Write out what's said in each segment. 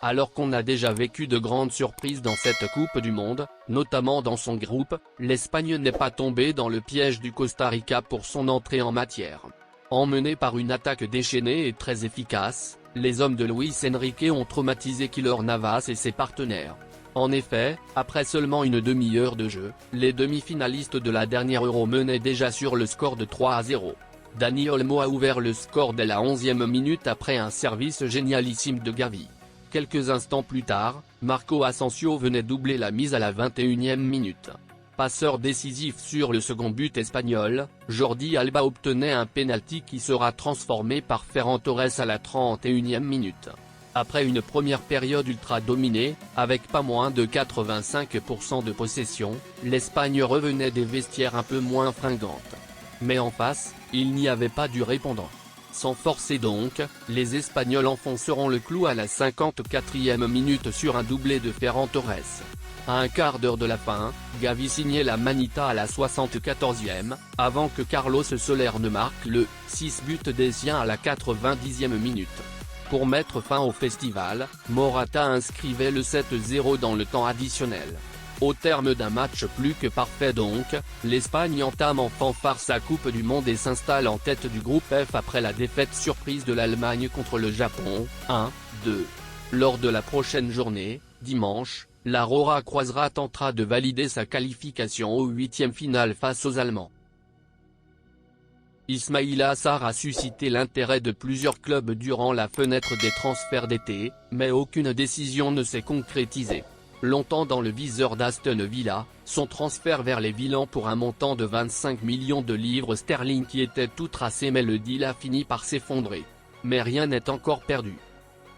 Alors qu'on a déjà vécu de grandes surprises dans cette Coupe du Monde, notamment dans son groupe, l'Espagne n'est pas tombée dans le piège du Costa Rica pour son entrée en matière. Emmenés par une attaque déchaînée et très efficace, les hommes de Luis Enrique ont traumatisé Keylor Navas et ses partenaires. En effet, après seulement une demi-heure de jeu, les demi-finalistes de la dernière Euro menaient déjà sur le score de 3-0. Dani Olmo a ouvert le score dès la 11e minute après un service génialissime de Gavi. Quelques instants plus tard, Marco Asensio venait doubler la mise à la 21e minute. Passeur décisif sur le second but espagnol, Jordi Alba obtenait un pénalty qui sera transformé par Ferran Torres à la 31e minute. Après une première période ultra dominée, avec pas moins de 85% de possession, l'Espagne revenait des vestiaires un peu moins fringantes. Mais en face, il n'y avait pas du répondant. Sans forcer donc, les Espagnols enfonceront le clou à la 54e minute sur un doublé de Ferran Torres. À un quart d'heure de la fin, Gavi signait la Manita à la 74e, avant que Carlos Soler ne marque le 6 buts des siens à la 90e minute. Pour mettre fin au festival, Morata inscrivait le 7-0 dans le temps additionnel. Au terme d'un match plus que parfait donc, l'Espagne entame en fanfare sa Coupe du Monde et s'installe en tête du groupe F après la défaite surprise de l'Allemagne contre le Japon, 1-2. Lors de la prochaine journée, dimanche, la Rora Croisera tentera de valider sa qualification aux huitièmes finales face aux Allemands. Ismaïla Sarr a suscité l'intérêt de plusieurs clubs durant la fenêtre des transferts d'été, mais aucune décision ne s'est concrétisée. Longtemps dans le viseur d'Aston Villa, son transfert vers les Villans pour un montant de 25 millions de livres sterling qui était tout tracé, mais le deal a fini par s'effondrer. Mais rien n'est encore perdu.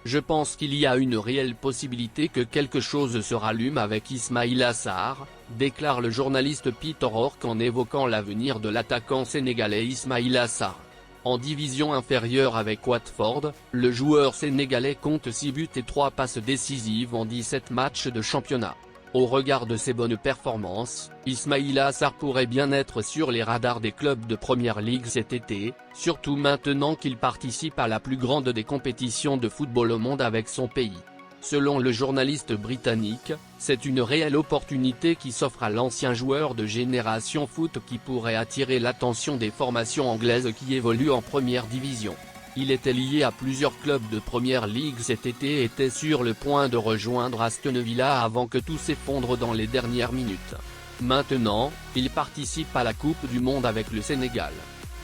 Je pense qu'il y a une réelle possibilité que quelque chose se rallume avec Ismaïla Sarr, déclare le journaliste Peter Ork en évoquant l'avenir de l'attaquant sénégalais Ismaïla Sarr. En division inférieure avec Watford, le joueur sénégalais compte 6 buts et 3 passes décisives en 17 matchs de championnat. Au regard de ses bonnes performances, Ismaïla Sarr pourrait bien être sur les radars des clubs de Première Ligue cet été, surtout maintenant qu'il participe à la plus grande des compétitions de football au monde avec son pays. Selon le journaliste britannique, c'est une réelle opportunité qui s'offre à l'ancien joueur de Génération Foot qui pourrait attirer l'attention des formations anglaises qui évoluent en première division. Il était lié à plusieurs clubs de Première Ligue cet été et était sur le point de rejoindre Aston Villa avant que tout s'effondre dans les dernières minutes. Maintenant, il participe à la Coupe du Monde avec le Sénégal.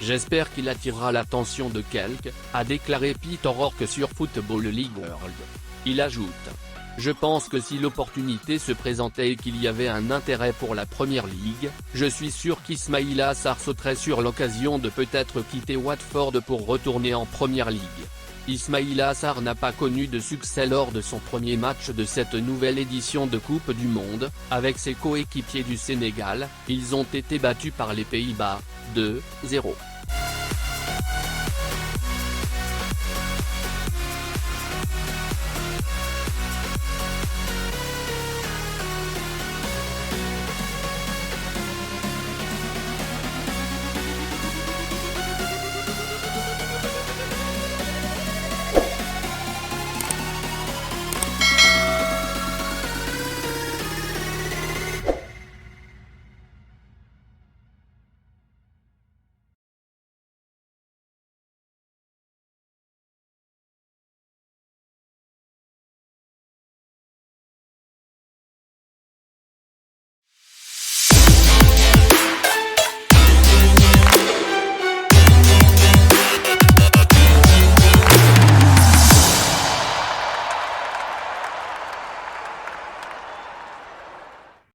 J'espère qu'il attirera l'attention de quelques, a déclaré Peter Ork sur Football League World. Il ajoute: je pense que si l'opportunité se présentait et qu'il y avait un intérêt pour la Première Ligue, je suis sûr qu'Ismaïla Sarr sauterait sur l'occasion de peut-être quitter Watford pour retourner en Première Ligue. Ismaïla Sarr n'a pas connu de succès lors de son premier match de cette nouvelle édition de Coupe du Monde, avec ses coéquipiers du Sénégal, ils ont été battus par les Pays-Bas, 2-0.